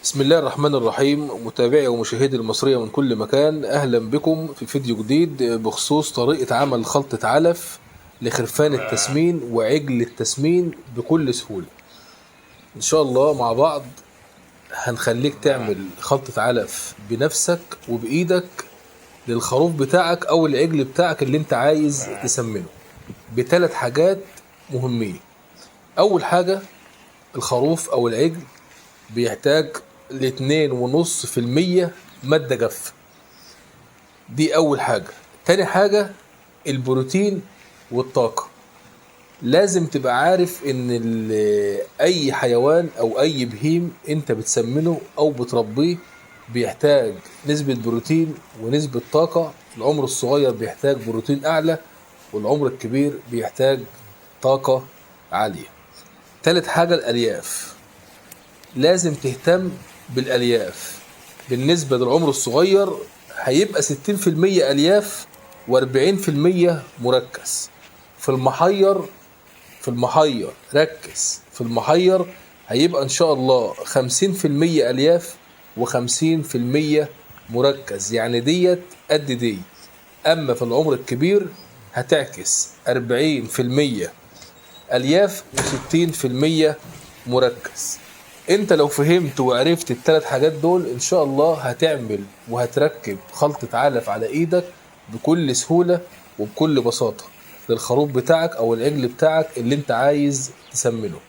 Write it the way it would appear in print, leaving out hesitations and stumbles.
بسم الله الرحمن الرحيم. متابعي ومشاهدي المصرية من كل مكان، أهلا بكم في فيديو جديد بخصوص طريقة عمل خلطة علف لخرفان التسمين وعجل التسمين بكل سهولة. إن شاء الله مع بعض هنخليك تعمل خلطة علف بنفسك وبإيدك للخروف بتاعك أو العجل بتاعك اللي انت عايز تسمنه بثلاث حاجات مهمين. أول حاجة، الخروف أو العجل بيحتاج ل2.5% مادة جافة، دي أول حاجة. تاني حاجة، البروتين والطاقة. لازم تبقى عارف إن أي حيوان أو أي بهيم أنت بتسمنه أو بتربيه بيحتاج نسبة بروتين ونسبة طاقة. العمر الصغير بيحتاج بروتين أعلى، والعمر الكبير بيحتاج طاقة عالية. تالت حاجة، الألياف. لازم تهتم بالألياف. بالنسبة للعمر الصغير هيبقى 60% ألياف و40% مركز. في المحير ركز، في المحير هيبقى إن شاء الله 50% ألياف و50% مركز، يعني ديت قد دي. أما في العمر الكبير هتعكس 40% ألياف و60% مركز. انت لو فهمت وعرفت الثلاث حاجات دول ان شاء الله هتعمل وهتركب خلطة علف على ايدك بكل سهولة وبكل بساطة للخروف بتاعك او العجل بتاعك اللي انت عايز تسمنه.